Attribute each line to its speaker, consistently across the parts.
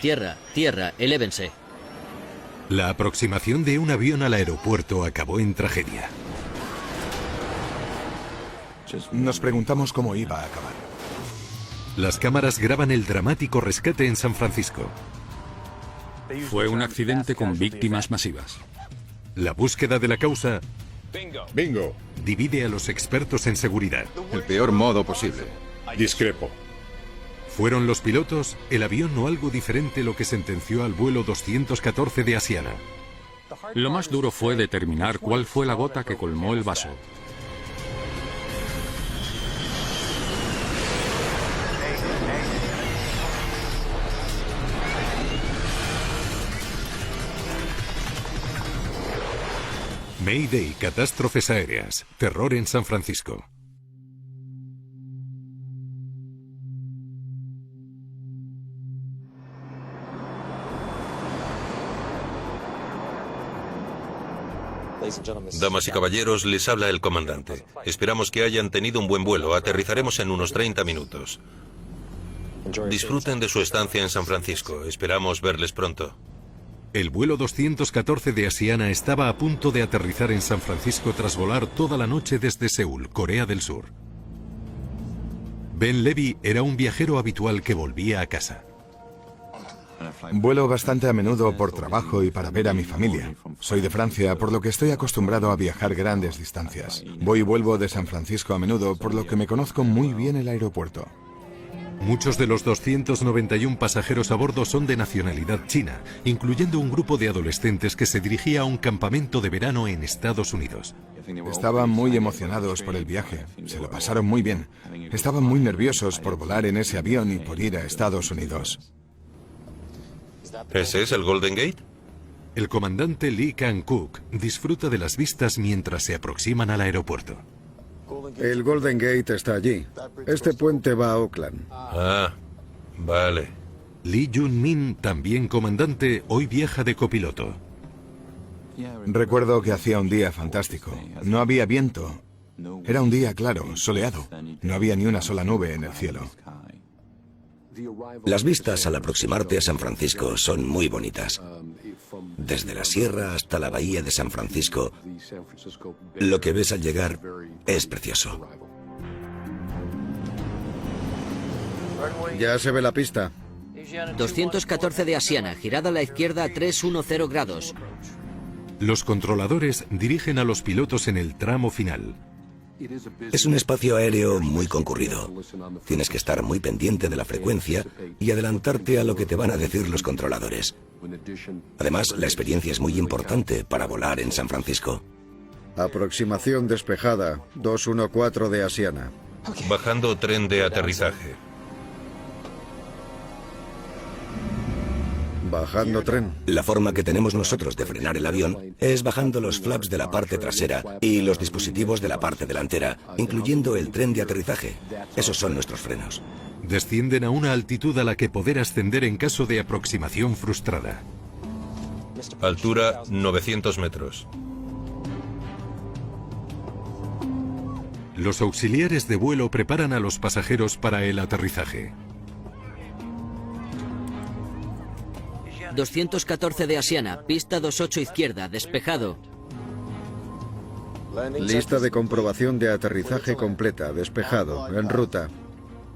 Speaker 1: Tierra, tierra, elévense.
Speaker 2: La aproximación de un avión al aeropuerto acabó en tragedia.
Speaker 3: Nos preguntamos cómo iba a acabar.
Speaker 2: Las cámaras graban el dramático rescate en San Francisco.
Speaker 4: Fue un accidente con víctimas masivas.
Speaker 2: La búsqueda de la causa
Speaker 5: Bingo.
Speaker 2: divide a los expertos en seguridad.
Speaker 5: El peor modo posible. Discrepo.
Speaker 2: ¿Fueron los pilotos, el avión o algo diferente lo que sentenció al vuelo 214 de Asiana?
Speaker 4: Lo más duro fue determinar cuál fue la gota que colmó el vaso.
Speaker 2: Mayday, catástrofes aéreas, terror en San Francisco.
Speaker 6: Damas y caballeros, les habla el comandante. Esperamos que hayan tenido un buen vuelo. Aterrizaremos en unos 30 minutos. Disfruten de su estancia en San Francisco. Esperamos verles pronto.
Speaker 2: El vuelo 214 de Asiana estaba a punto de aterrizar en San Francisco tras volar toda la noche desde Seúl, Corea del Sur. Ben Levy era un viajero habitual que volvía a casa.
Speaker 3: Vuelo bastante a menudo por trabajo y para ver a mi familia. Soy de Francia, por lo que estoy acostumbrado a viajar grandes distancias. Voy y vuelvo de San Francisco a menudo, por lo que me conozco muy bien el aeropuerto.
Speaker 2: Muchos de los 291 pasajeros a bordo son de nacionalidad china, incluyendo un grupo de adolescentes que se dirigía a un campamento de verano en Estados Unidos.
Speaker 3: Estaban muy emocionados por el viaje, se lo pasaron muy bien. Estaban muy nerviosos por volar en ese avión y por ir a Estados Unidos.
Speaker 6: ¿Ese es el Golden Gate?
Speaker 2: El comandante Lee Kang-kook disfruta de las vistas mientras se aproximan al aeropuerto.
Speaker 7: El Golden Gate está allí. Este puente va a Oakland.
Speaker 6: Ah, vale.
Speaker 2: Lee Jun-min, también comandante, hoy viaja de copiloto.
Speaker 3: Recuerdo que hacía un día fantástico. No había viento. Era un día claro, soleado. No había ni una sola nube en el cielo.
Speaker 8: Las vistas al aproximarte a San Francisco son muy bonitas. Desde la sierra hasta la bahía de San Francisco, lo que ves al llegar es precioso.
Speaker 7: Ya se ve la pista.
Speaker 1: 214 de Asiana, girada a la izquierda a 310 grados.
Speaker 2: Los controladores dirigen a los pilotos en el tramo final.
Speaker 8: Es un espacio aéreo muy concurrido. Tienes que estar muy pendiente de la frecuencia y adelantarte a lo que te van a decir los controladores. Además, la experiencia es muy importante para volar en San Francisco.
Speaker 7: Aproximación despejada, 214 de Asiana.
Speaker 6: Bajando tren de aterrizaje.
Speaker 7: Bajando tren.
Speaker 8: La forma que tenemos nosotros de frenar el avión es bajando los flaps de la parte trasera y los dispositivos de la parte delantera, incluyendo el tren de aterrizaje. Esos son nuestros frenos.
Speaker 2: Descienden a una altitud a la que poder ascender en caso de aproximación frustrada.
Speaker 6: Altura 900 metros.
Speaker 2: Los auxiliares de vuelo preparan a los pasajeros para el aterrizaje.
Speaker 1: 214 de Asiana, pista 28 izquierda, despejado.
Speaker 7: Lista de comprobación de aterrizaje completa, despejado, en ruta.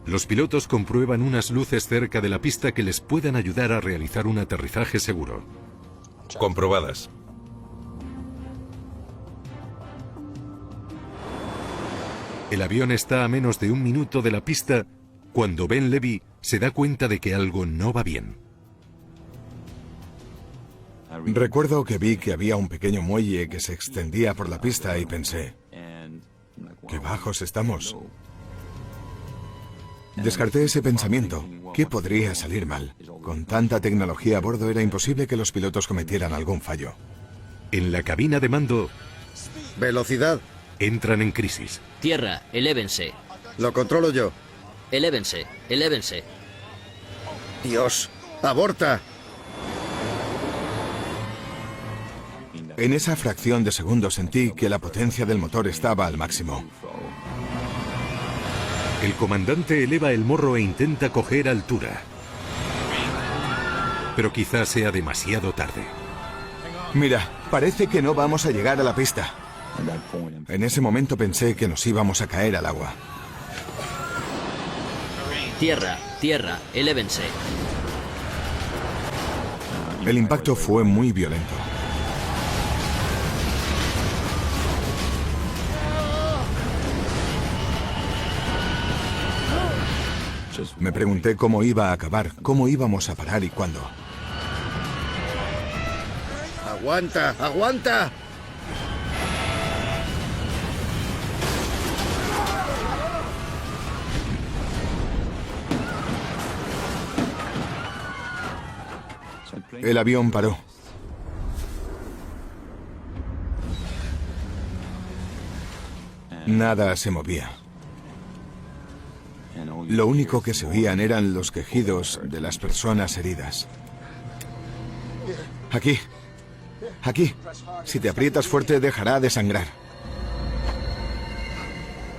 Speaker 2: Los pilotos comprueban unas luces cerca de la pista que les puedan ayudar a realizar un aterrizaje seguro.
Speaker 6: Comprobadas.
Speaker 2: El avión está a menos de un minuto de la pista cuando Ben Levy se da cuenta de que algo no va bien.
Speaker 3: Recuerdo que vi que había un pequeño muelle que se extendía por la pista y pensé, ¡qué bajos estamos! Descarté ese pensamiento. ¿Qué podría salir mal? Con tanta tecnología a bordo era imposible que los pilotos cometieran algún fallo.
Speaker 2: En la cabina de mando
Speaker 7: Velocidad.
Speaker 2: entran en crisis.
Speaker 1: Tierra, elévense.
Speaker 7: Lo controlo yo.
Speaker 1: Elévense, elévense.
Speaker 7: Dios, aborta.
Speaker 3: En esa fracción de segundo sentí que la potencia del motor estaba al máximo.
Speaker 2: El comandante eleva el morro e intenta coger altura. pero quizás sea demasiado tarde.
Speaker 3: Mira, parece que no vamos a llegar a la pista. En ese momento pensé que nos íbamos a caer al agua.
Speaker 1: Tierra, tierra, elévense.
Speaker 3: El impacto fue muy violento. Me pregunté cómo iba a acabar, cómo íbamos a parar y cuándo.
Speaker 7: ¡Aguanta! ¡Aguanta!
Speaker 3: El avión paró. Nada se movía. Lo único que se oían eran los quejidos de las personas heridas. Aquí. Aquí. Si te aprietas fuerte, dejará de sangrar.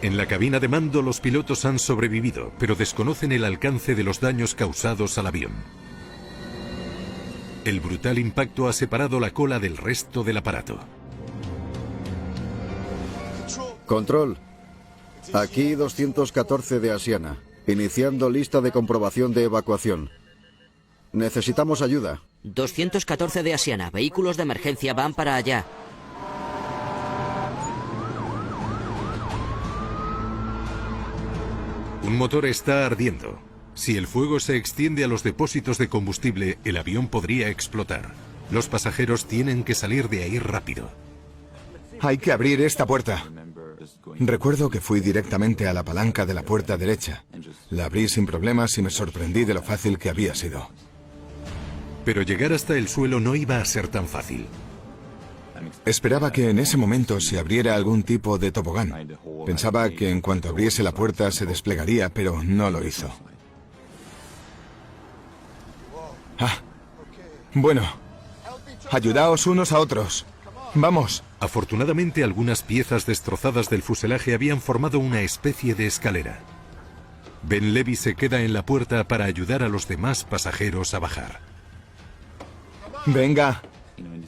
Speaker 2: En la cabina de mando los pilotos han sobrevivido, pero desconocen el alcance de los daños causados al avión. El brutal impacto ha separado la cola del resto del aparato.
Speaker 7: Control. Aquí 214 de Asiana. Iniciando lista de comprobación de evacuación. Necesitamos ayuda.
Speaker 1: 214 de Asiana. Vehículos de emergencia van para allá.
Speaker 2: Un motor está ardiendo. Si el fuego se extiende a los depósitos de combustible, el avión podría explotar. Los pasajeros tienen que salir de ahí rápido.
Speaker 3: Hay que abrir esta puerta. Recuerdo que fui directamente a la palanca de la puerta derecha. La abrí sin problemas y me sorprendí de lo fácil que había sido.
Speaker 2: Pero llegar hasta el suelo no iba a ser tan fácil.
Speaker 3: Esperaba que en ese momento se abriera algún tipo de tobogán. Pensaba que en cuanto abriese la puerta se desplegaría, pero no lo hizo. Ah, bueno, ayudaos unos a otros. Vamos.
Speaker 2: Afortunadamente, algunas piezas destrozadas del fuselaje habían formado una especie de escalera. Ben Levy se queda en la puerta para ayudar a los demás pasajeros a bajar.
Speaker 3: Venga.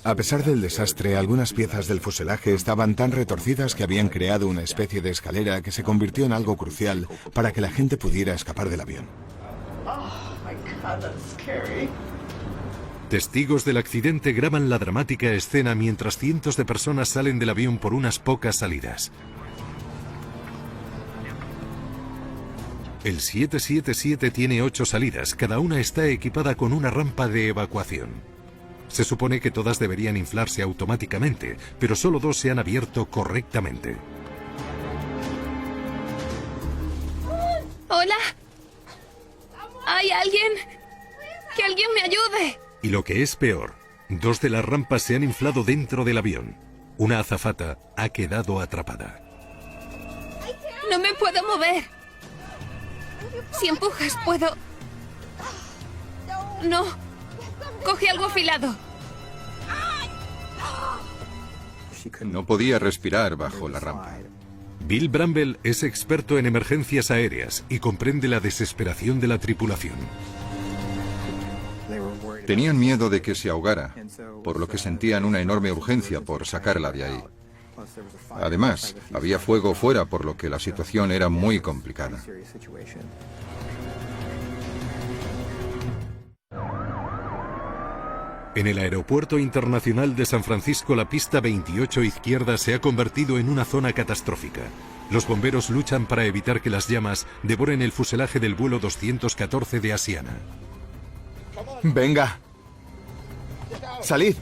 Speaker 3: A pesar del desastre, algunas piezas del fuselaje estaban tan retorcidas que habían creado una especie de escalera que se convirtió en algo crucial para que la gente pudiera escapar del avión.
Speaker 2: Testigos del accidente graban la dramática escena mientras cientos de personas salen del avión por unas pocas salidas. El 777 tiene 8 salidas, cada una está equipada con una rampa de evacuación. Se supone que todas deberían inflarse automáticamente, pero solo 2 se han abierto correctamente.
Speaker 9: ¿Hola? ¿Hay alguien? ¡Que alguien me ayude!
Speaker 2: Y lo que es peor, 2 de las rampas se han inflado dentro del avión. Una azafata ha quedado atrapada.
Speaker 9: No me puedo mover. Si empujas, puedo... No. Coge algo afilado.
Speaker 5: No podía respirar bajo la rampa.
Speaker 2: Bill Bramble es experto en emergencias aéreas y comprende la desesperación de la tripulación.
Speaker 5: Tenían miedo de que se ahogara, por lo que sentían una enorme urgencia por sacarla de ahí. Además, había fuego fuera, por lo que la situación era muy complicada.
Speaker 2: En el Aeropuerto Internacional de San Francisco, la pista 28 izquierda se ha convertido en una zona catastrófica. Los bomberos luchan para evitar que las llamas devoren el fuselaje del vuelo 214 de Asiana.
Speaker 3: Venga. Salid.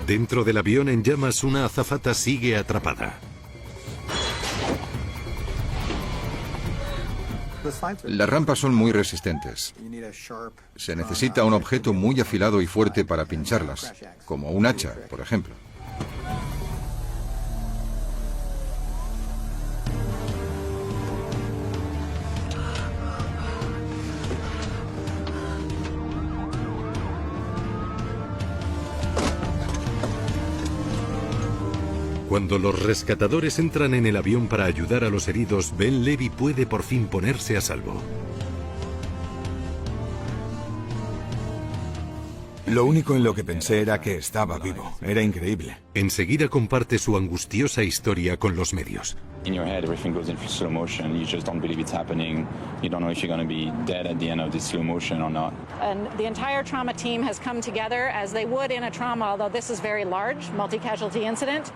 Speaker 2: Dentro del avión en llamas, una azafata sigue atrapada.
Speaker 5: Las rampas son muy resistentes. Se necesita un objeto muy afilado y fuerte para pincharlas, como un hacha, por ejemplo.
Speaker 2: Cuando los rescatadores entran en el avión para ayudar a los heridos, Ben Levy puede por fin ponerse a salvo.
Speaker 3: Lo único en lo que pensé era que estaba vivo. Era increíble.
Speaker 2: Enseguida comparte su angustiosa historia con los medios.
Speaker 10: In your head, everything goes into slow motion. You just don't believe it's happening. You don't know if you're going to be dead at the end of this slow motion or not.
Speaker 11: And the entire trauma team has come together as they would in a trauma, although this is very large, multi-casualty incident.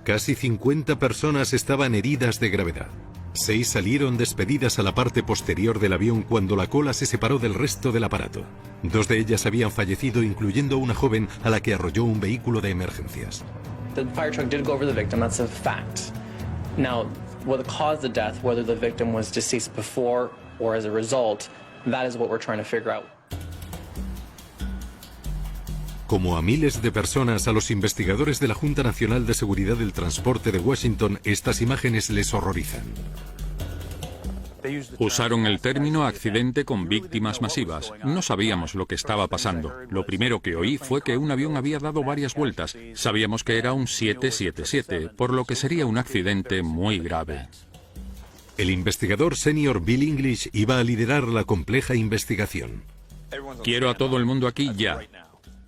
Speaker 2: Casi 50 personas estaban heridas de gravedad. 6 salieron despedidas a la parte posterior del avión cuando la cola se separó del resto del aparato. 2 de ellas habían fallecido, incluyendo una joven a la que arrolló un vehículo de emergencias.
Speaker 12: The fire truck did go over the victim, that's a fact. Now, what caused the death, whether the victim was deceased before or as a result, that is what we're trying to figure out.
Speaker 2: Como a miles de personas, a los investigadores de la Junta Nacional de Seguridad del Transporte de Washington, estas imágenes les horrorizan.
Speaker 4: Usaron el término accidente con víctimas masivas. No sabíamos lo que estaba pasando. Lo primero que oí fue que un avión había dado varias vueltas. Sabíamos que era un 777, por lo que sería un accidente muy grave.
Speaker 2: El investigador senior Bill English iba a liderar la compleja investigación.
Speaker 4: Quiero a todo el mundo aquí ya.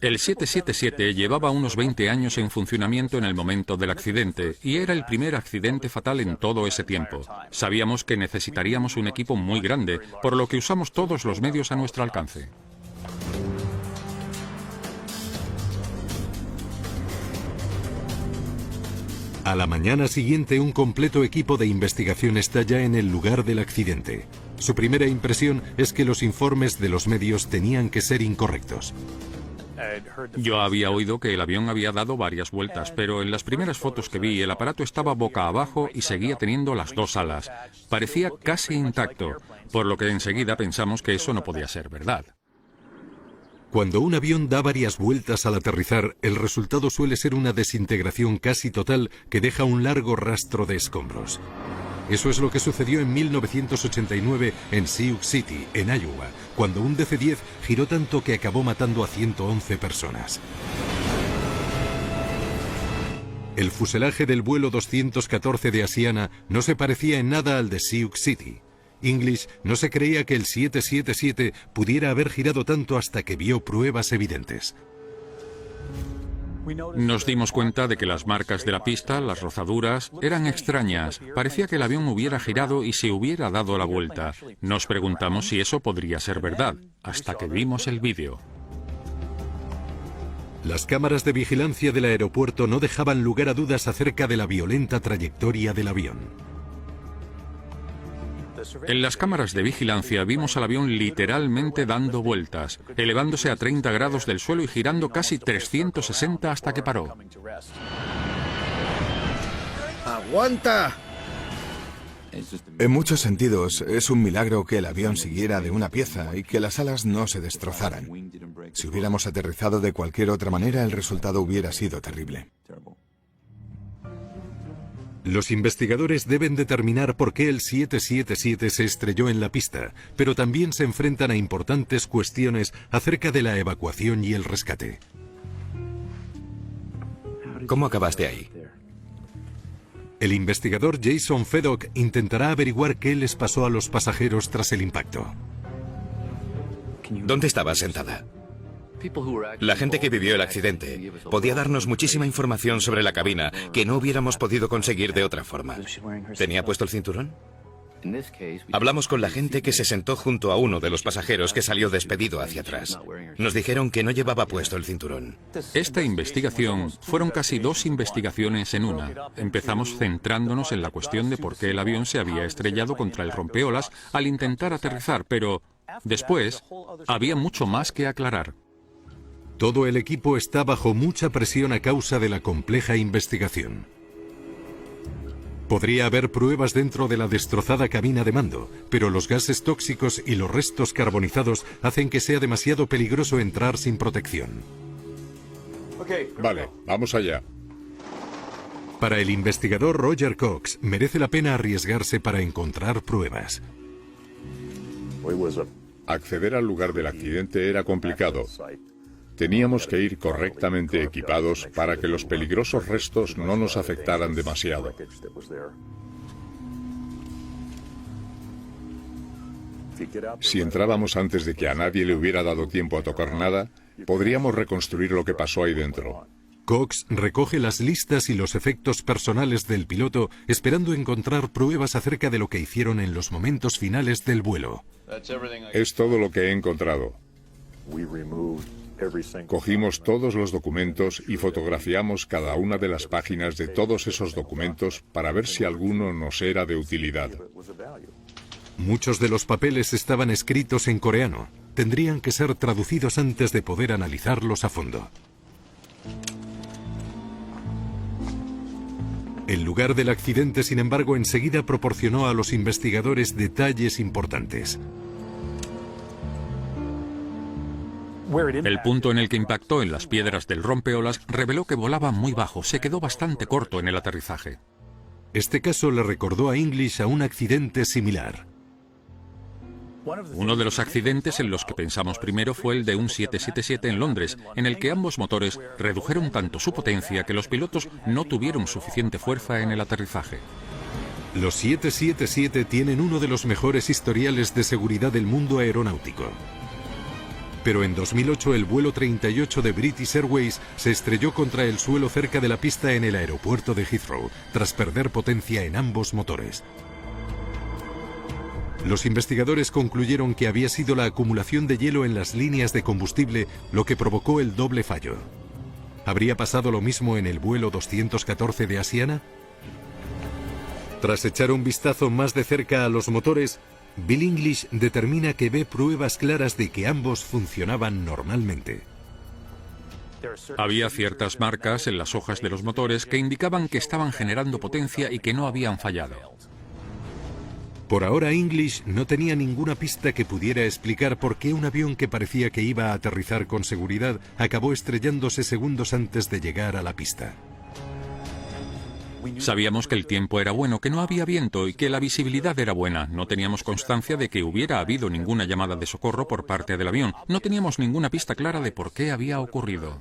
Speaker 4: El 777 llevaba unos 20 años en funcionamiento en el momento del accidente y era el primer accidente fatal en todo ese tiempo. Sabíamos que necesitaríamos un equipo muy grande, por lo que usamos todos los medios a nuestro alcance.
Speaker 2: A la mañana siguiente, un completo equipo de investigación está ya en el lugar del accidente. Su primera impresión es que los informes de los medios tenían que ser incorrectos.
Speaker 4: Yo había oído que el avión había dado varias vueltas, pero en las primeras fotos que vi, el aparato estaba boca abajo y seguía teniendo las 2 alas. Parecía casi intacto, por lo que enseguida pensamos que eso no podía ser verdad.
Speaker 2: Cuando un avión da varias vueltas al aterrizar, el resultado suele ser una desintegración casi total que deja un largo rastro de escombros. Eso es lo que sucedió en 1989 en Sioux City, en Iowa, cuando un DC-10 giró tanto que acabó matando a 111 personas. El fuselaje del vuelo 214 de Asiana no se parecía en nada al de Sioux City. English no se creía que el 777 pudiera haber girado tanto hasta que vio pruebas evidentes.
Speaker 4: Nos dimos cuenta de que las marcas de la pista, las rozaduras, eran extrañas. Parecía que el avión hubiera girado y se hubiera dado la vuelta. Nos preguntamos si eso podría ser verdad, hasta que vimos el vídeo.
Speaker 2: Las cámaras de vigilancia del aeropuerto no dejaban lugar a dudas acerca de la violenta trayectoria del avión.
Speaker 4: En las cámaras de vigilancia vimos al avión literalmente dando vueltas, elevándose a 30 grados del suelo y girando casi 360 hasta que paró.
Speaker 7: ¡Aguanta!
Speaker 3: En muchos sentidos, es un milagro que el avión siguiera de una pieza y que las alas no se destrozaran. Si hubiéramos aterrizado de cualquier otra manera, el resultado hubiera sido terrible.
Speaker 2: Los investigadores deben determinar por qué el 777 se estrelló en la pista, pero también se enfrentan a importantes cuestiones acerca de la evacuación y el rescate.
Speaker 8: ¿Cómo acabaste ahí?
Speaker 2: El investigador Jason Fedok intentará averiguar qué les pasó a los pasajeros tras el impacto.
Speaker 8: ¿Dónde estabas sentada? La gente que vivió el accidente podía darnos muchísima información sobre la cabina que no hubiéramos podido conseguir de otra forma. ¿Tenía puesto el cinturón? Hablamos con la gente que se sentó junto a uno de los pasajeros que salió despedido hacia atrás. Nos dijeron que no llevaba puesto el cinturón.
Speaker 4: Esta investigación fueron casi 2 investigaciones en una. Empezamos centrándonos en la cuestión de por qué el avión se había estrellado contra el rompeolas al intentar aterrizar, pero después había mucho más que aclarar.
Speaker 2: Todo el equipo está bajo mucha presión a causa de la compleja investigación. Podría haber pruebas dentro de la destrozada cabina de mando, pero los gases tóxicos y los restos carbonizados hacen que sea demasiado peligroso entrar sin protección.
Speaker 13: Vale, vamos allá.
Speaker 2: Para el investigador Roger Cox, merece la pena arriesgarse para encontrar pruebas.
Speaker 13: Acceder al lugar del accidente era complicado. Teníamos que ir correctamente equipados para que los peligrosos restos no nos afectaran demasiado. Si entrábamos antes de que a nadie le hubiera dado tiempo a tocar nada, podríamos reconstruir lo que pasó ahí dentro.
Speaker 2: Cox recoge las listas y los efectos personales del piloto, esperando encontrar pruebas acerca de lo que hicieron en los momentos finales del vuelo.
Speaker 13: Es todo lo que he encontrado. Cogimos todos los documentos y fotografiamos cada una de las páginas de todos esos documentos para ver si alguno nos era de utilidad.
Speaker 2: Muchos de los papeles estaban escritos en coreano. Tendrían que ser traducidos antes de poder analizarlos a fondo. El lugar del accidente, sin embargo, enseguida proporcionó a los investigadores detalles importantes.
Speaker 4: El punto en el que impactó en las piedras del rompeolas reveló que volaba muy bajo, se quedó bastante corto en el aterrizaje.
Speaker 2: Este caso le recordó a English a un accidente similar.
Speaker 4: Uno de los accidentes en los que pensamos primero fue el de un 777 en Londres, en el que ambos motores redujeron tanto su potencia que los pilotos no tuvieron suficiente fuerza en el aterrizaje.
Speaker 2: Los 777 tienen uno de los mejores historiales de seguridad del mundo aeronáutico. Pero en 2008 el vuelo 38 de British Airways se estrelló contra el suelo cerca de la pista en el aeropuerto de Heathrow, tras perder potencia en ambos motores. Los investigadores concluyeron que había sido la acumulación de hielo en las líneas de combustible lo que provocó el doble fallo. ¿Habría pasado lo mismo en el vuelo 214 de Asiana? Tras echar un vistazo más de cerca a los motores, Bill English determina que ve pruebas claras de que ambos funcionaban normalmente.
Speaker 4: Había ciertas marcas en las hojas de los motores que indicaban que estaban generando potencia y que no habían fallado.
Speaker 2: Por ahora English no tenía ninguna pista que pudiera explicar por qué un avión que parecía que iba a aterrizar con seguridad acabó estrellándose segundos antes de llegar a la pista.
Speaker 4: Sabíamos que el tiempo era bueno, que no había viento y que la visibilidad era buena. No teníamos constancia de que hubiera habido ninguna llamada de socorro por parte del avión. No teníamos ninguna pista clara de por qué había ocurrido.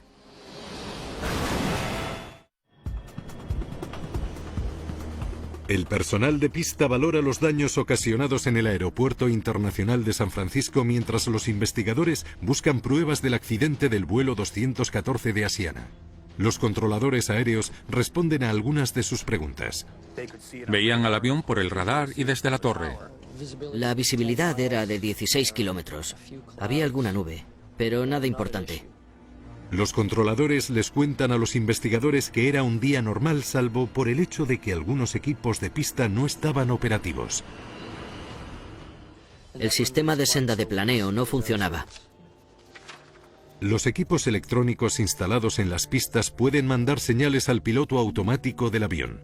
Speaker 2: El personal de pista valora los daños ocasionados en el Aeropuerto Internacional de San Francisco mientras los investigadores buscan pruebas del accidente del vuelo 214 de Asiana. Los controladores aéreos responden a algunas de sus preguntas.
Speaker 4: Veían al avión por el radar y desde la torre.
Speaker 1: La visibilidad era de 16 kilómetros. Había alguna nube, pero nada importante.
Speaker 2: Los controladores les cuentan a los investigadores que era un día normal salvo por el hecho de que algunos equipos de pista no estaban operativos.
Speaker 1: El sistema de senda de planeo no funcionaba.
Speaker 2: Los equipos electrónicos instalados en las pistas pueden mandar señales al piloto automático del avión.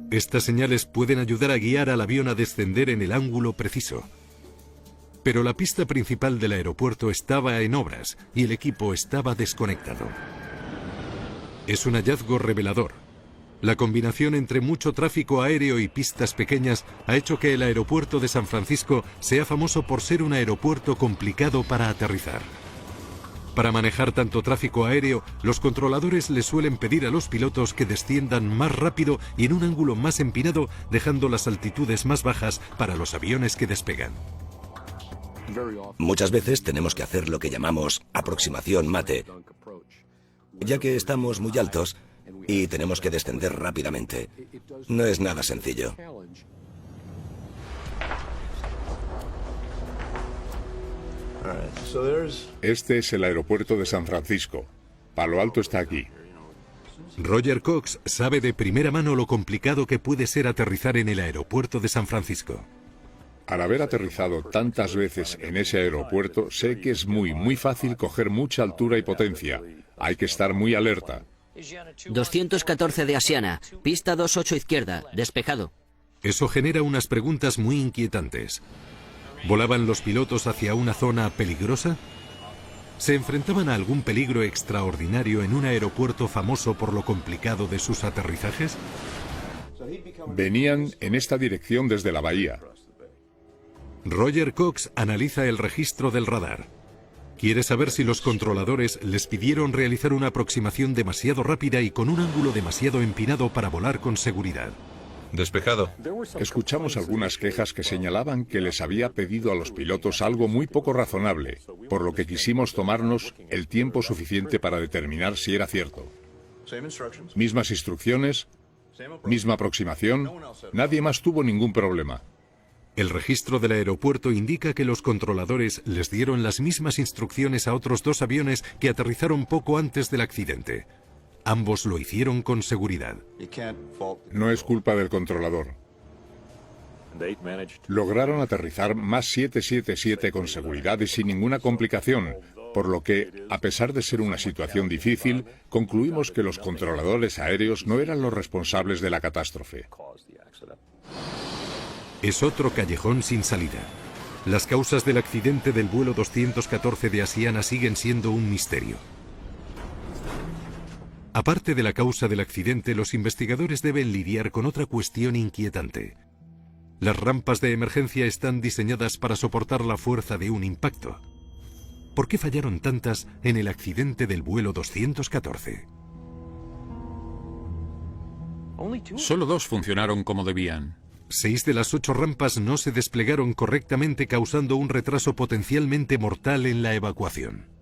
Speaker 2: Estas señales pueden ayudar a guiar al avión a descender en el ángulo preciso. Pero la pista principal del aeropuerto estaba en obras y el equipo estaba desconectado. Es un hallazgo revelador. La combinación entre mucho tráfico aéreo y pistas pequeñas ha hecho que el aeropuerto de San Francisco sea famoso por ser un aeropuerto complicado para aterrizar. Para manejar tanto tráfico aéreo, los controladores les suelen pedir a los pilotos que desciendan más rápido y en un ángulo más empinado, dejando las altitudes más bajas para los aviones que despegan.
Speaker 8: Muchas veces tenemos que hacer lo que llamamos aproximación mate, ya que estamos muy altos y tenemos que descender rápidamente. No es nada sencillo.
Speaker 13: Este es el aeropuerto de San Francisco. Palo Alto está aquí.
Speaker 2: Roger Cox sabe de primera mano lo complicado que puede ser aterrizar en el aeropuerto de San Francisco.
Speaker 13: Al haber aterrizado tantas veces en ese aeropuerto, sé que es muy fácil coger mucha altura y potencia. Hay que estar muy alerta.
Speaker 1: 214 de Asiana, pista 28 izquierda, despejado.
Speaker 2: Eso genera unas preguntas muy inquietantes. ¿Volaban los pilotos hacia una zona peligrosa? ¿Se enfrentaban a algún peligro extraordinario en un aeropuerto famoso por lo complicado de sus aterrizajes?
Speaker 13: Venían en esta dirección desde la bahía.
Speaker 2: Roger Cox analiza el registro del radar. Quiere saber si los controladores les pidieron realizar una aproximación demasiado rápida y con un ángulo demasiado empinado para volar con seguridad.
Speaker 6: Despejado.
Speaker 13: Escuchamos algunas quejas que señalaban que les había pedido a los pilotos algo muy poco razonable, por lo que quisimos tomarnos el tiempo suficiente para determinar si era cierto. Mismas instrucciones, misma aproximación, nadie más tuvo ningún problema.
Speaker 2: El registro del aeropuerto indica que los controladores les dieron las mismas instrucciones a otros 2 aviones que aterrizaron poco antes del accidente. Ambos lo hicieron con seguridad.
Speaker 13: No es culpa del controlador. Lograron aterrizar más 777 con seguridad y sin ninguna complicación, por lo que, a pesar de ser una situación difícil, concluimos que los controladores aéreos no eran los responsables de la catástrofe.
Speaker 2: Es otro callejón sin salida. Las causas del accidente del vuelo 214 de Asiana siguen siendo un misterio. Aparte de la causa del accidente, los investigadores deben lidiar con otra cuestión inquietante. Las rampas de emergencia están diseñadas para soportar la fuerza de un impacto. ¿Por qué fallaron tantas en el accidente del vuelo 214?
Speaker 4: Solo 2 funcionaron como debían.
Speaker 2: 6 de las 8 rampas no se desplegaron correctamente, causando un retraso potencialmente mortal en la evacuación.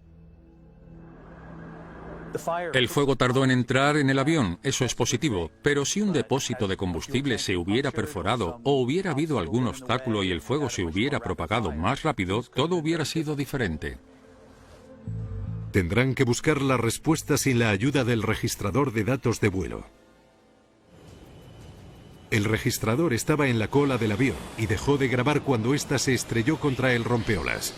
Speaker 4: El fuego tardó en entrar en el avión, eso es positivo, pero si un depósito de combustible se hubiera perforado o hubiera habido algún obstáculo y el fuego se hubiera propagado más rápido, todo hubiera sido diferente.
Speaker 2: Tendrán que buscar la respuesta sin la ayuda del registrador de datos de vuelo. El registrador estaba en la cola del avión y dejó de grabar cuando ésta se estrelló contra el rompeolas.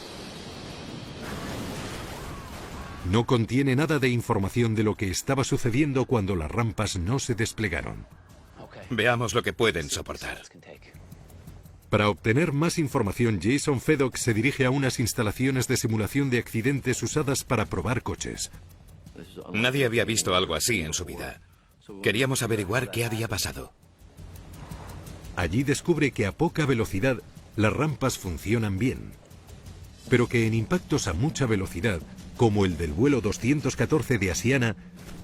Speaker 2: No contiene nada de información de lo que estaba sucediendo cuando las rampas no se desplegaron.
Speaker 14: Veamos lo que pueden soportar.
Speaker 2: Para obtener más información, Jason Fedok se dirige a unas instalaciones de simulación de accidentes usadas para probar coches.
Speaker 14: Nadie había visto algo así en su vida. Queríamos averiguar qué había pasado.
Speaker 2: Allí descubre que a poca velocidad las rampas funcionan bien, pero que en impactos a mucha velocidad, como el del vuelo 214 de Asiana,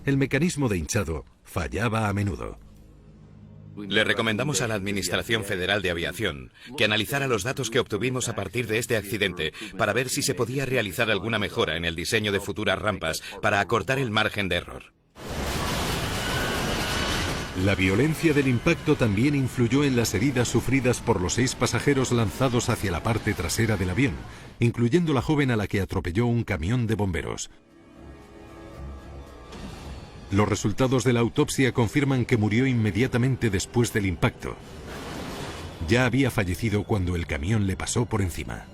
Speaker 2: el mecanismo de hinchado fallaba a menudo.
Speaker 14: Le recomendamos a la Administración Federal de Aviación que analizara los datos que obtuvimos a partir de este accidente para ver si se podía realizar alguna mejora en el diseño de futuras rampas para acortar el margen de error.
Speaker 2: La violencia del impacto también influyó en las heridas sufridas por los 6 pasajeros lanzados hacia la parte trasera del avión, incluyendo la joven a la que atropelló un camión de bomberos. Los resultados de la autopsia confirman que murió inmediatamente después del impacto. Ya había fallecido cuando el camión le pasó por encima.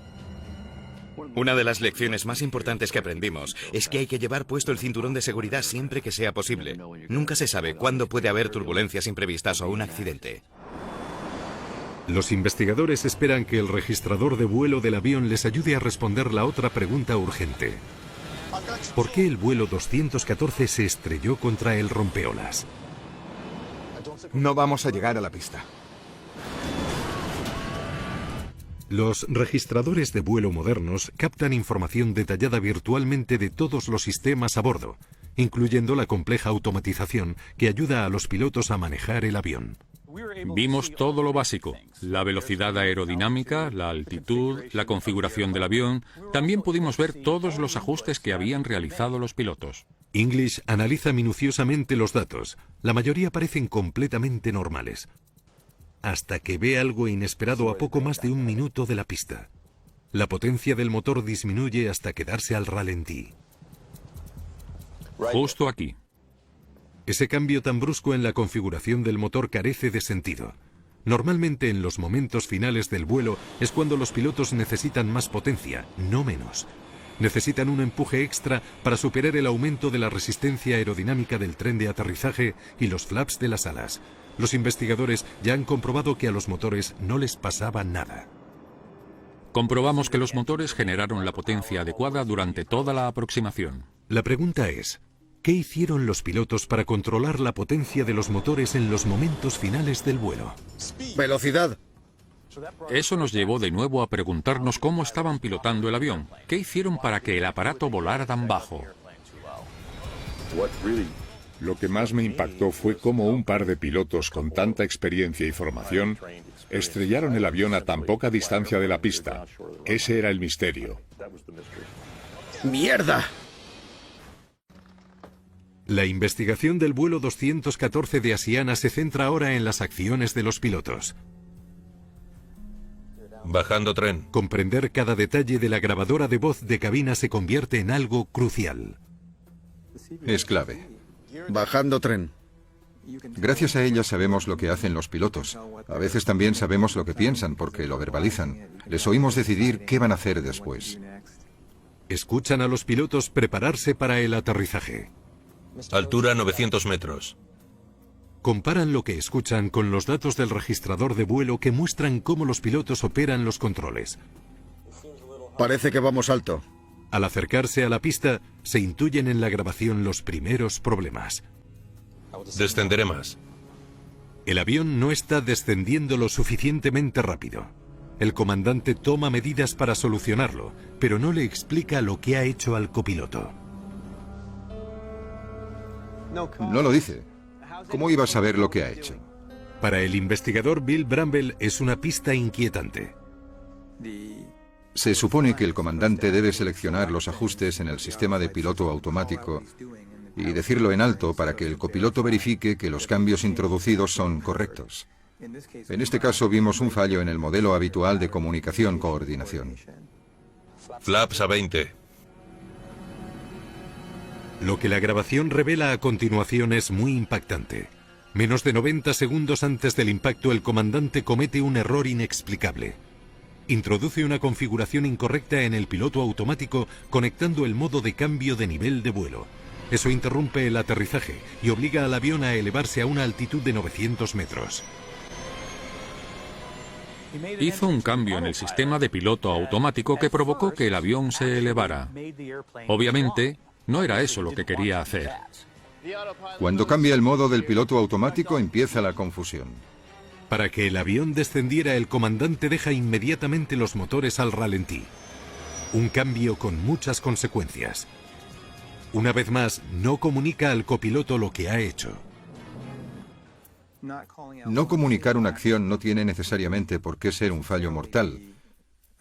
Speaker 14: Una de las lecciones más importantes que aprendimos es que hay que llevar puesto el cinturón de seguridad siempre que sea posible. Nunca se sabe cuándo puede haber turbulencias imprevistas o un accidente.
Speaker 2: Los investigadores esperan que el registrador de vuelo del avión les ayude a responder la otra pregunta urgente. ¿Por qué el vuelo 214 se estrelló contra el rompeolas?
Speaker 3: No vamos a llegar a la pista.
Speaker 2: Los registradores de vuelo modernos captan información detallada virtualmente de todos los sistemas a bordo, incluyendo la compleja automatización que ayuda a los pilotos a manejar el avión.
Speaker 4: Vimos todo lo básico, la velocidad aerodinámica, la altitud, la configuración del avión. También pudimos ver todos los ajustes que habían realizado los pilotos.
Speaker 2: English analiza minuciosamente los datos. La mayoría parecen completamente normales, hasta que ve algo inesperado a poco más de 1 minuto de la pista. La potencia del motor disminuye hasta quedarse al ralentí.
Speaker 4: Justo aquí.
Speaker 2: Ese cambio tan brusco en la configuración del motor carece de sentido. Normalmente en los momentos finales del vuelo es cuando los pilotos necesitan más potencia, no menos. Necesitan un empuje extra para superar el aumento de la resistencia aerodinámica del tren de aterrizaje y los flaps de las alas. Los investigadores ya han comprobado que a los motores no les pasaba nada.
Speaker 4: Comprobamos que los motores generaron la potencia adecuada durante toda la aproximación.
Speaker 2: La pregunta es, ¿qué hicieron los pilotos para controlar la potencia de los motores en los momentos finales del vuelo?
Speaker 7: Velocidad.
Speaker 4: Eso nos llevó de nuevo a preguntarnos cómo estaban pilotando el avión. ¿Qué hicieron para que el aparato volara tan bajo?
Speaker 13: Lo que más me impactó fue cómo un par de pilotos con tanta experiencia y formación estrellaron el avión a tan poca distancia de la pista. Ese era el misterio.
Speaker 7: ¡Mierda!
Speaker 2: La investigación del vuelo 214 de Asiana se centra ahora en las acciones de los pilotos.
Speaker 6: Bajando tren.
Speaker 2: Comprender cada detalle de la grabadora de voz de cabina se convierte en algo crucial.
Speaker 5: Es clave.
Speaker 7: Bajando tren.
Speaker 5: Gracias a ella sabemos lo que hacen los pilotos. A veces también sabemos lo que piensan porque lo verbalizan. Les oímos decidir qué van a hacer después.
Speaker 2: Escuchan a los pilotos prepararse para el aterrizaje.
Speaker 6: Altura 900 metros.
Speaker 2: Comparan lo que escuchan con los datos del registrador de vuelo que muestran cómo los pilotos operan los controles.
Speaker 7: Parece que vamos alto.
Speaker 2: Al acercarse a la pista, se intuyen en la grabación los primeros problemas.
Speaker 6: Descenderé más.
Speaker 2: El avión no está descendiendo lo suficientemente rápido. El comandante toma medidas para solucionarlo, pero no le explica lo que ha hecho al copiloto.
Speaker 5: No lo dice. ¿Cómo iba a saber lo que ha hecho?
Speaker 2: Para el investigador Bill Bramble es una pista inquietante.
Speaker 5: Se supone que el comandante debe seleccionar los ajustes en el sistema de piloto automático y decirlo en alto para que el copiloto verifique que los cambios introducidos son correctos. En este caso vimos un fallo en el modelo habitual de comunicación-coordinación.
Speaker 6: Flaps a 20.
Speaker 2: Lo que la grabación revela a continuación es muy impactante. Menos de 90 segundos antes del impacto, el comandante comete un error inexplicable. Introduce una configuración incorrecta en el piloto automático, conectando el modo de cambio de nivel de vuelo. Eso interrumpe el aterrizaje y obliga al avión a elevarse a una altitud de 900 metros.
Speaker 4: Hizo un cambio en el sistema de piloto automático que provocó que el avión se elevara. Obviamente, no era eso lo que quería hacer.
Speaker 5: Cuando cambia el modo del piloto automático empieza la confusión.
Speaker 2: Para que el avión descendiera, el comandante deja inmediatamente los motores al ralentí. Un cambio con muchas consecuencias. Una vez más, no comunica al copiloto lo que ha hecho.
Speaker 5: No comunicar una acción no tiene necesariamente por qué ser un fallo mortal,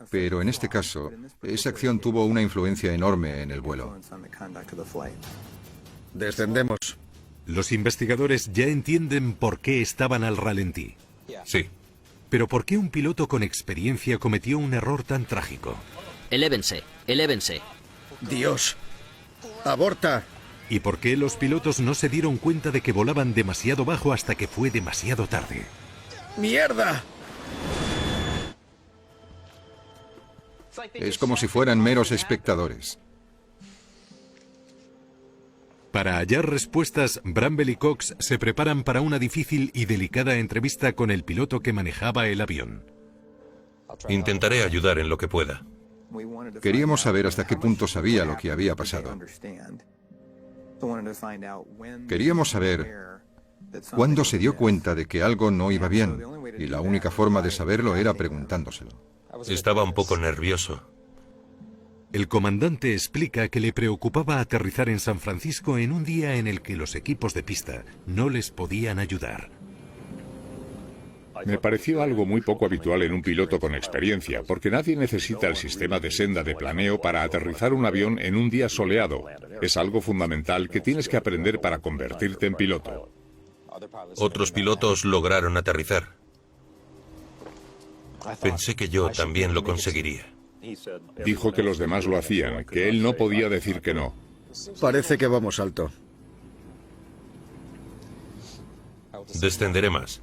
Speaker 5: pero en este caso, esa acción tuvo una influencia enorme en el vuelo.
Speaker 7: Descendemos.
Speaker 2: Los investigadores ya entienden por qué estaban al ralentí.
Speaker 6: Sí.
Speaker 2: Pero ¿por qué un piloto con experiencia cometió un error tan trágico?
Speaker 1: Elévense, elévense.
Speaker 7: Dios. ¡Aborta!
Speaker 2: ¿Y por qué los pilotos no se dieron cuenta de que volaban demasiado bajo hasta que fue demasiado tarde?
Speaker 7: ¡Mierda!
Speaker 5: Es como si fueran meros espectadores.
Speaker 2: Para hallar respuestas, Bramble y Cox se preparan para una difícil y delicada entrevista con el piloto que manejaba el avión.
Speaker 6: Intentaré ayudar en lo que pueda.
Speaker 5: Queríamos saber hasta qué punto sabía lo que había pasado. Queríamos saber cuándo se dio cuenta de que algo no iba bien, y la única forma de saberlo era preguntándoselo.
Speaker 6: Estaba un poco nervioso.
Speaker 2: El comandante explica que le preocupaba aterrizar en San Francisco en un día en el que los equipos de pista no les podían ayudar.
Speaker 13: Me pareció algo muy poco habitual en un piloto con experiencia, porque nadie necesita el sistema de senda de planeo para aterrizar un avión en un día soleado. Es algo fundamental que tienes que aprender para convertirte en piloto.
Speaker 6: Otros pilotos lograron aterrizar. Pensé que yo también lo conseguiría.
Speaker 13: Dijo que los demás lo hacían, que él no podía decir que no.
Speaker 7: Parece que vamos alto.
Speaker 6: Descenderé más.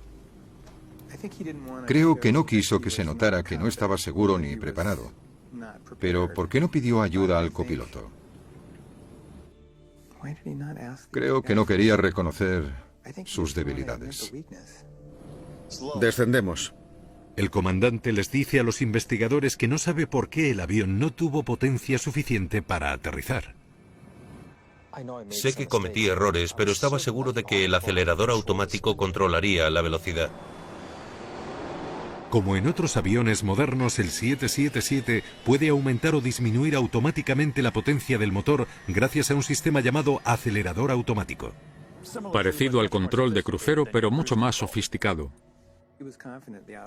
Speaker 5: Creo que no quiso que se notara que no estaba seguro ni preparado. Pero ¿por qué no pidió ayuda al copiloto? Creo que no quería reconocer sus debilidades.
Speaker 7: Descendemos.
Speaker 2: El comandante les dice a los investigadores que no sabe por qué el avión no tuvo potencia suficiente para aterrizar.
Speaker 6: Sé que cometí errores, pero estaba seguro de que el acelerador automático controlaría la velocidad.
Speaker 2: Como en otros aviones modernos, el 777 puede aumentar o disminuir automáticamente la potencia del motor gracias a un sistema llamado acelerador automático.
Speaker 4: Parecido al control de crucero, pero mucho más sofisticado.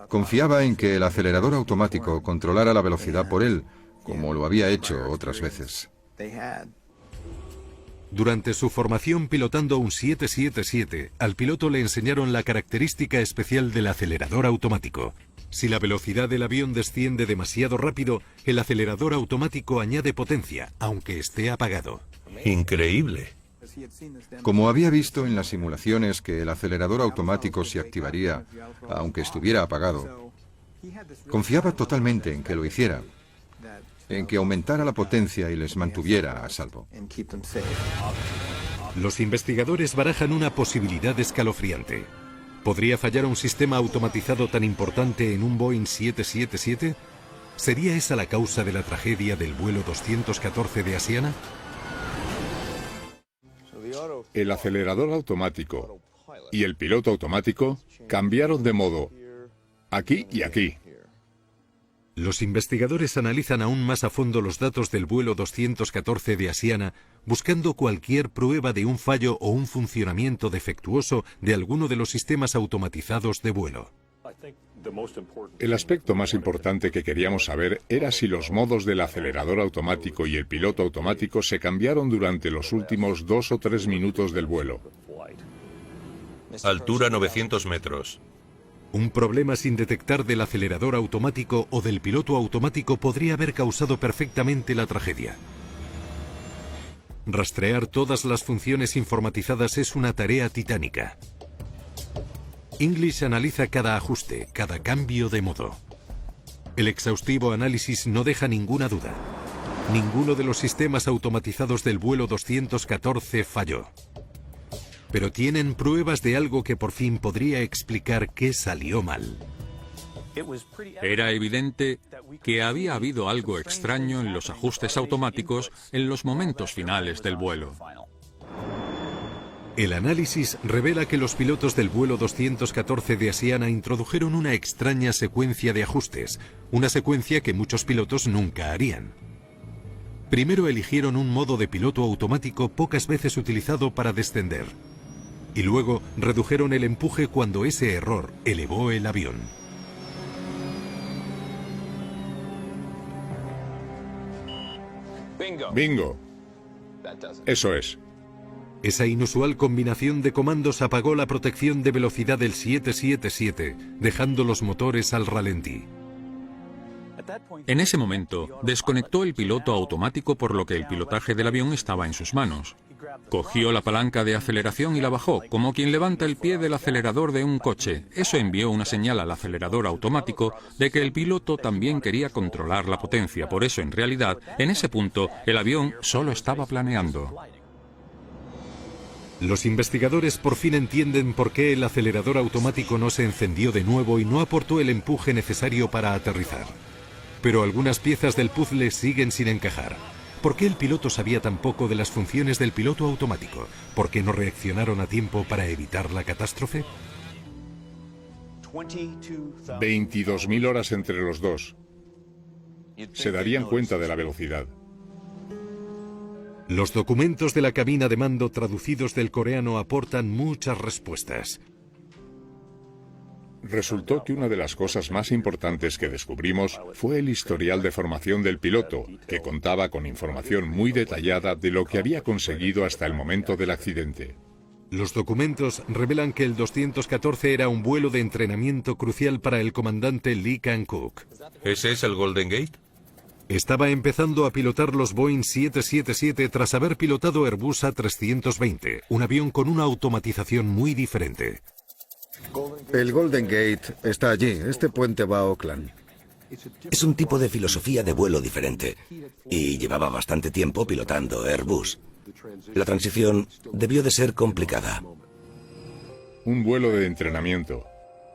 Speaker 5: Confiaba en que el acelerador automático controlara la velocidad por él, como lo había hecho otras veces.
Speaker 2: Durante su formación pilotando un 777, al piloto le enseñaron la característica especial del acelerador automático. Si la velocidad del avión desciende demasiado rápido, el acelerador automático añade potencia, aunque esté apagado.
Speaker 6: Increíble.
Speaker 5: Como había visto en las simulaciones que el acelerador automático se activaría aunque estuviera apagado, confiaba totalmente en que lo hiciera, en que aumentara la potencia y les mantuviera a salvo.
Speaker 2: Los investigadores barajan una posibilidad escalofriante. ¿Podría fallar un sistema automatizado tan importante en un Boeing 777? ¿Sería esa la causa de la tragedia del vuelo 214 de Asiana?
Speaker 13: El acelerador automático y el piloto automático cambiaron de modo aquí y aquí.
Speaker 2: Los investigadores analizan aún más a fondo los datos del vuelo 214 de Asiana, buscando cualquier prueba de un fallo o un funcionamiento defectuoso de alguno de los sistemas automatizados de vuelo.
Speaker 13: El aspecto más importante que queríamos saber era si los modos del acelerador automático y el piloto automático se cambiaron durante los últimos 2 o 3 minutos del vuelo.
Speaker 6: Altura 900 metros.
Speaker 2: Un problema sin detectar del acelerador automático o del piloto automático podría haber causado perfectamente la tragedia. Rastrear todas las funciones informatizadas es una tarea titánica. English analiza cada ajuste, cada cambio de modo. El exhaustivo análisis no deja ninguna duda. Ninguno de los sistemas automatizados del vuelo 214 falló. Pero tienen pruebas de algo que por fin podría explicar qué salió mal.
Speaker 4: Era evidente que había habido algo extraño en los ajustes automáticos en los momentos finales del vuelo.
Speaker 2: El análisis revela que los pilotos del vuelo 214 de Asiana introdujeron una extraña secuencia de ajustes, una secuencia que muchos pilotos nunca harían. Primero eligieron un modo de piloto automático pocas veces utilizado para descender. Y luego redujeron el empuje cuando ese error elevó el avión.
Speaker 13: ¡Bingo! Eso es.
Speaker 2: Esa inusual combinación de comandos apagó la protección de velocidad del 777, dejando los motores al ralentí.
Speaker 4: En ese momento, desconectó el piloto automático, por lo que el pilotaje del avión estaba en sus manos. Cogió la palanca de aceleración y la bajó, como quien levanta el pie del acelerador de un coche. Eso envió una señal al acelerador automático de que el piloto también quería controlar la potencia. Por eso, en realidad, en ese punto, el avión solo estaba planeando.
Speaker 2: Los investigadores por fin entienden por qué el acelerador automático no se encendió de nuevo y no aportó el empuje necesario para aterrizar. Pero algunas piezas del puzzle siguen sin encajar. ¿Por qué el piloto sabía tan poco de las funciones del piloto automático? ¿Por qué no reaccionaron a tiempo para evitar la catástrofe?
Speaker 13: 22.000 horas entre los dos. Se darían cuenta de la velocidad.
Speaker 2: Los documentos de la cabina de mando traducidos del coreano aportan muchas respuestas.
Speaker 13: Resultó que una de las cosas más importantes que descubrimos fue el historial de formación del piloto, que contaba con información muy detallada de lo que había conseguido hasta el momento del accidente.
Speaker 2: Los documentos revelan que el 214 era un vuelo de entrenamiento crucial para el comandante Lee Kang-kook.
Speaker 6: ¿Ese es el Golden Gate?
Speaker 2: Estaba empezando a pilotar los Boeing 777 tras haber pilotado Airbus A320, un avión con una automatización muy diferente.
Speaker 7: El Golden Gate está allí. Este puente va a Oakland.
Speaker 8: Es un tipo de filosofía de vuelo diferente y llevaba bastante tiempo pilotando Airbus. La transición debió de ser complicada.
Speaker 13: Un vuelo de entrenamiento.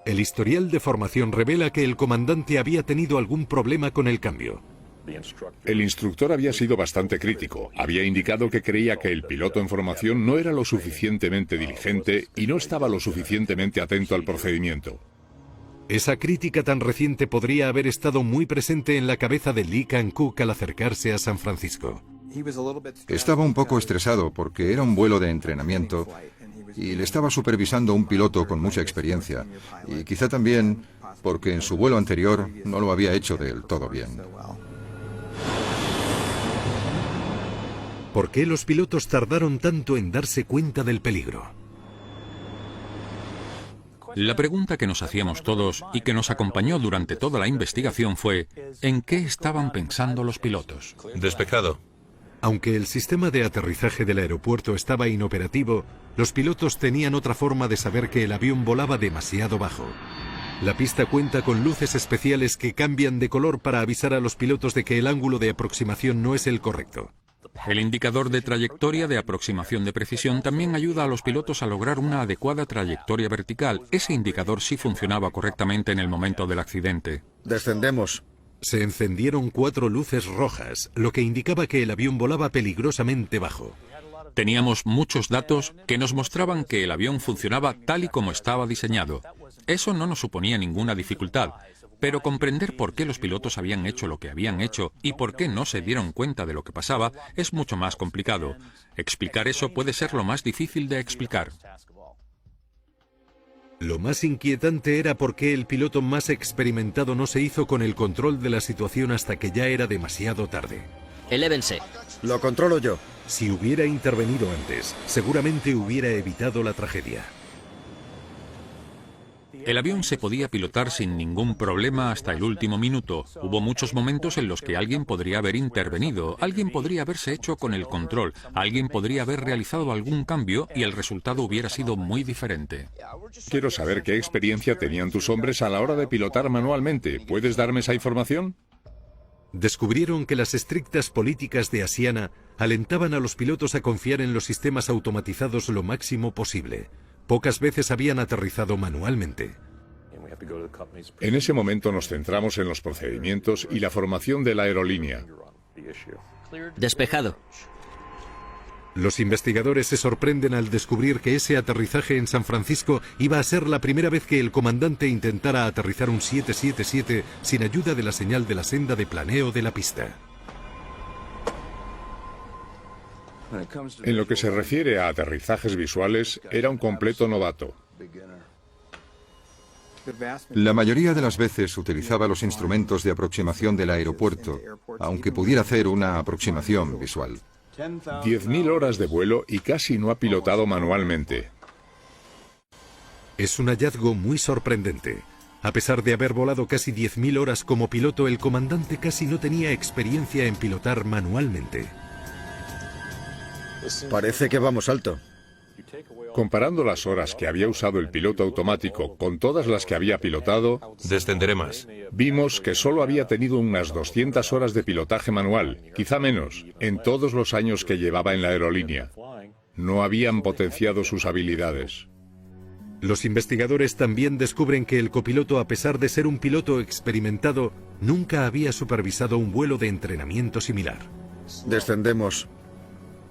Speaker 2: El historial de formación revela que el comandante había tenido algún problema con el cambio.
Speaker 13: El instructor había sido bastante crítico. Había indicado que creía que el piloto en formación no era lo suficientemente diligente y no estaba lo suficientemente atento al procedimiento.
Speaker 2: Esa crítica tan reciente podría haber estado muy presente en la cabeza de Lee Kang-kook al acercarse a San Francisco.
Speaker 5: Estaba un poco estresado porque era un vuelo de entrenamiento y le estaba supervisando un piloto con mucha experiencia, y quizá también porque en su vuelo anterior no lo había hecho del todo bien.
Speaker 2: ¿Por qué los pilotos tardaron tanto en darse cuenta del peligro?
Speaker 4: La pregunta que nos hacíamos todos y que nos acompañó durante toda la investigación fue: ¿en qué estaban pensando los pilotos?
Speaker 6: Despejado.
Speaker 2: Aunque el sistema de aterrizaje del aeropuerto estaba inoperativo, los pilotos tenían otra forma de saber que el avión volaba demasiado bajo. La pista cuenta con luces especiales que cambian de color para avisar a los pilotos de que el ángulo de aproximación no es el correcto.
Speaker 4: El indicador de trayectoria de aproximación de precisión también ayuda a los pilotos a lograr una adecuada trayectoria vertical. Ese indicador sí funcionaba correctamente en el momento del accidente.
Speaker 7: Descendemos.
Speaker 2: Se encendieron 4 luces rojas, lo que indicaba que el avión volaba peligrosamente bajo.
Speaker 4: Teníamos muchos datos que nos mostraban que el avión funcionaba tal y como estaba diseñado. Eso no nos suponía ninguna dificultad, pero comprender por qué los pilotos habían hecho lo que habían hecho y por qué no se dieron cuenta de lo que pasaba es mucho más complicado. Explicar eso puede ser lo más difícil de explicar.
Speaker 2: Lo más inquietante era por qué el piloto más experimentado no se hizo con el control de la situación hasta que ya era demasiado tarde.
Speaker 1: Elévense.
Speaker 7: Lo controlo yo.
Speaker 2: Si hubiera intervenido antes, seguramente hubiera evitado la tragedia.
Speaker 4: El avión se podía pilotar sin ningún problema hasta el último minuto. Hubo muchos momentos en los que alguien podría haber intervenido, alguien podría haberse hecho con el control, alguien podría haber realizado algún cambio y el resultado hubiera sido muy diferente.
Speaker 13: Quiero saber qué experiencia tenían tus hombres a la hora de pilotar manualmente. ¿Puedes darme esa información?
Speaker 2: Descubrieron que las estrictas políticas de Asiana alentaban a los pilotos a confiar en los sistemas automatizados lo máximo posible. Pocas veces habían aterrizado manualmente.
Speaker 13: En ese momento nos centramos en los procedimientos y la formación de la aerolínea.
Speaker 1: Despejado.
Speaker 2: Los investigadores se sorprenden al descubrir que ese aterrizaje en San Francisco iba a ser la primera vez que el comandante intentara aterrizar un 777 sin ayuda de la señal de la senda de planeo de la pista.
Speaker 13: En lo que se refiere a aterrizajes visuales, era un completo novato.
Speaker 5: La mayoría de las veces utilizaba los instrumentos de aproximación del aeropuerto, aunque pudiera hacer una aproximación visual.
Speaker 13: 10.000 horas de vuelo y casi no ha pilotado manualmente.
Speaker 2: Es un hallazgo muy sorprendente. A pesar de haber volado casi 10.000 horas como piloto, el comandante casi no tenía experiencia en pilotar manualmente.
Speaker 7: Parece que vamos alto.
Speaker 13: Comparando las horas que había usado el piloto automático con todas las que había pilotado,
Speaker 6: descenderé más.
Speaker 13: Vimos que solo había tenido unas 200 horas de pilotaje manual, quizá menos, en todos los años que llevaba en la aerolínea. No habían potenciado sus habilidades.
Speaker 2: Los investigadores también descubren que el copiloto, a pesar de ser un piloto experimentado, nunca había supervisado un vuelo de entrenamiento similar.
Speaker 7: Descendemos.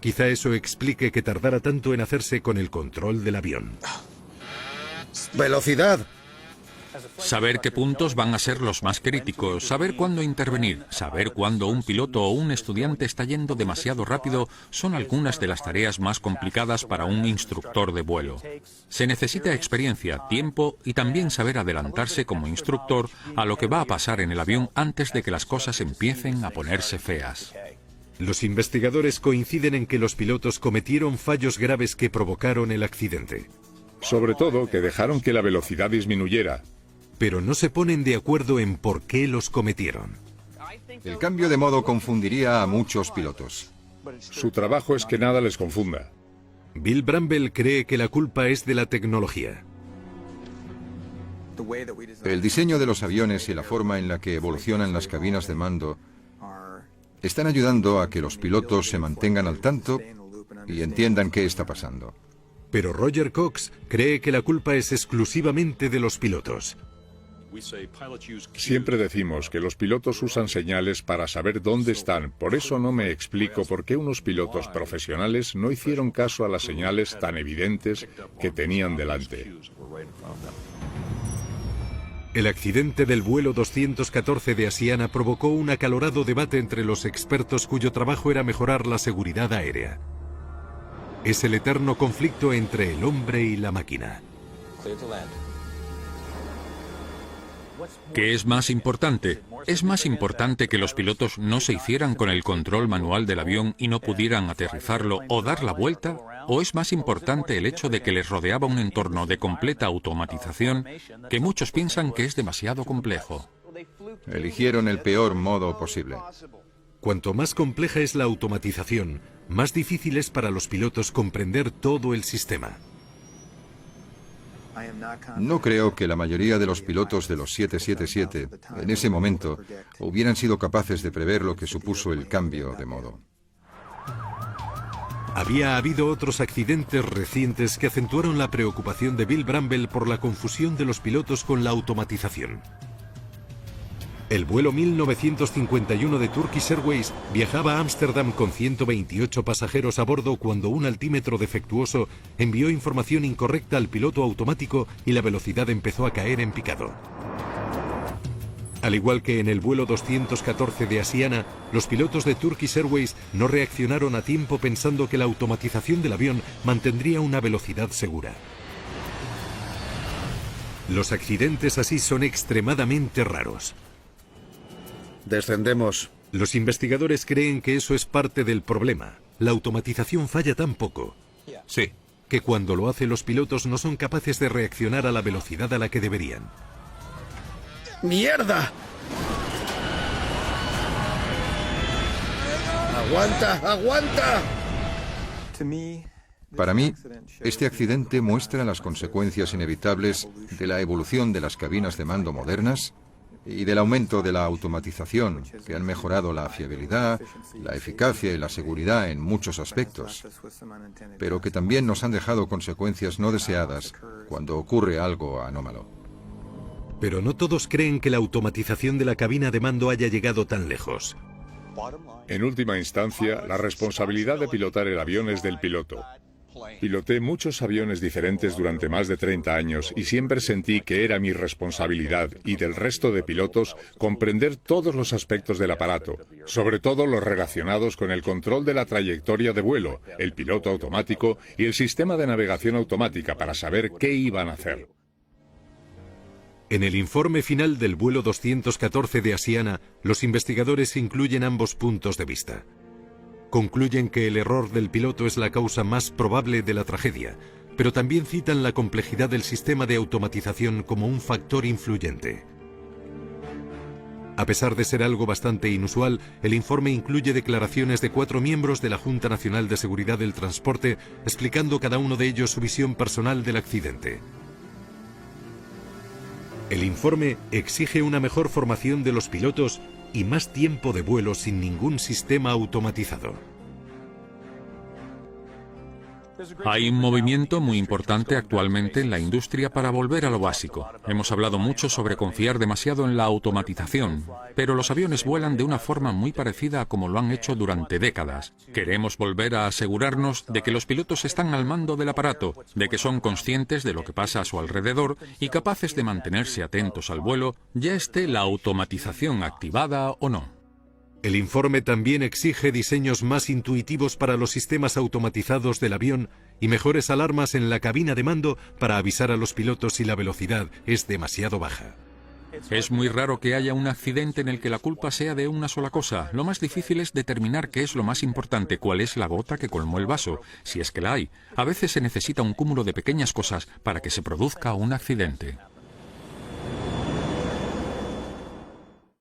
Speaker 2: Quizá eso explique que tardara tanto en hacerse con el control del avión.
Speaker 7: ¡Velocidad!
Speaker 4: Saber qué puntos van a ser los más críticos, saber cuándo intervenir, saber cuándo un piloto o un estudiante está yendo demasiado rápido son algunas de las tareas más complicadas para un instructor de vuelo. Se necesita experiencia, tiempo y también saber adelantarse como instructor a lo que va a pasar en el avión antes de que las cosas empiecen a ponerse feas.
Speaker 2: Los investigadores coinciden en que los pilotos cometieron fallos graves que provocaron el accidente.
Speaker 13: Sobre todo que dejaron que la velocidad disminuyera.
Speaker 2: Pero no se ponen de acuerdo en por qué los cometieron.
Speaker 5: El cambio de modo confundiría a muchos pilotos.
Speaker 13: Su trabajo es que nada les confunda.
Speaker 2: Bill Bramble cree que la culpa es de la tecnología.
Speaker 5: El diseño de los aviones y la forma en la que evolucionan las cabinas de mando están ayudando a que los pilotos se mantengan al tanto y entiendan qué está pasando.
Speaker 2: Pero Roger Cox cree que la culpa es exclusivamente de los pilotos.
Speaker 13: Siempre decimos que los pilotos usan señales para saber dónde están. Por eso no me explico por qué unos pilotos profesionales no hicieron caso a las señales tan evidentes que tenían delante.
Speaker 2: El accidente del vuelo 214 de Asiana provocó un acalorado debate entre los expertos cuyo trabajo era mejorar la seguridad aérea. Es el eterno conflicto entre el hombre y la máquina.
Speaker 4: ¿Qué es más importante? ¿Es más importante que los pilotos no se hicieran con el control manual del avión y no pudieran aterrizarlo o dar la vuelta? ¿O es más importante el hecho de que les rodeaba un entorno de completa automatización que muchos piensan que es demasiado complejo?
Speaker 5: Eligieron el peor modo posible.
Speaker 2: Cuanto más compleja es la automatización, más difícil es para los pilotos comprender todo el sistema.
Speaker 5: No creo que la mayoría de los pilotos de los 777 en ese momento hubieran sido capaces de prever lo que supuso el cambio de modo.
Speaker 2: Había habido otros accidentes recientes que acentuaron la preocupación de Bill Bramble por la confusión de los pilotos con la automatización. El vuelo 1951 de Turkish Airways viajaba a Ámsterdam con 128 pasajeros a bordo cuando un altímetro defectuoso envió información incorrecta al piloto automático y la velocidad empezó a caer en picado. Al igual que en el vuelo 214 de Asiana, los pilotos de Turkish Airways no reaccionaron a tiempo pensando que la automatización del avión mantendría una velocidad segura. Los accidentes así son extremadamente raros.
Speaker 7: Descendemos.
Speaker 2: Los investigadores creen que eso es parte del problema. La automatización falla tan poco.
Speaker 6: Sí.
Speaker 2: Que cuando lo hace los pilotos no son capaces de reaccionar a la velocidad a la que deberían.
Speaker 7: ¡Mierda! ¡Aguanta! ¡Aguanta!
Speaker 5: Para mí, este accidente muestra las consecuencias inevitables de la evolución de las cabinas de mando modernas y del aumento de la automatización, que han mejorado la fiabilidad, la eficacia y la seguridad en muchos aspectos, pero que también nos han dejado consecuencias no deseadas cuando ocurre algo anómalo.
Speaker 2: Pero no todos creen que la automatización de la cabina de mando haya llegado tan lejos.
Speaker 13: En última instancia, la responsabilidad de pilotar el avión es del piloto. Piloté muchos aviones diferentes durante más de 30 años y siempre sentí que era mi responsabilidad y del resto de pilotos comprender todos los aspectos del aparato, sobre todo los relacionados con el control de la trayectoria de vuelo, el piloto automático y el sistema de navegación automática para saber qué iban a hacer.
Speaker 2: En el informe final del vuelo 214 de Asiana, los investigadores incluyen ambos puntos de vista. Concluyen que el error del piloto es la causa más probable de la tragedia, pero también citan la complejidad del sistema de automatización como un factor influyente. A pesar de ser algo bastante inusual, el informe incluye declaraciones de 4 miembros de la Junta Nacional de Seguridad del Transporte, explicando cada uno de ellos su visión personal del accidente. El informe exige una mejor formación de los pilotos y más tiempo de vuelo sin ningún sistema automatizado.
Speaker 4: Hay un movimiento muy importante actualmente en la industria para volver a lo básico. Hemos hablado mucho sobre confiar demasiado en la automatización, pero los aviones vuelan de una forma muy parecida a como lo han hecho durante décadas. Queremos volver a asegurarnos de que los pilotos están al mando del aparato, de que son conscientes de lo que pasa a su alrededor y capaces de mantenerse atentos al vuelo, ya esté la automatización activada o no.
Speaker 2: El informe también exige diseños más intuitivos para los sistemas automatizados del avión y mejores alarmas en la cabina de mando para avisar a los pilotos si la velocidad es demasiado baja.
Speaker 4: Es muy raro que haya un accidente en el que la culpa sea de una sola cosa. Lo más difícil es determinar qué es lo más importante, cuál es la gota que colmó el vaso, si es que la hay. A veces se necesita un cúmulo de pequeñas cosas para que se produzca un accidente.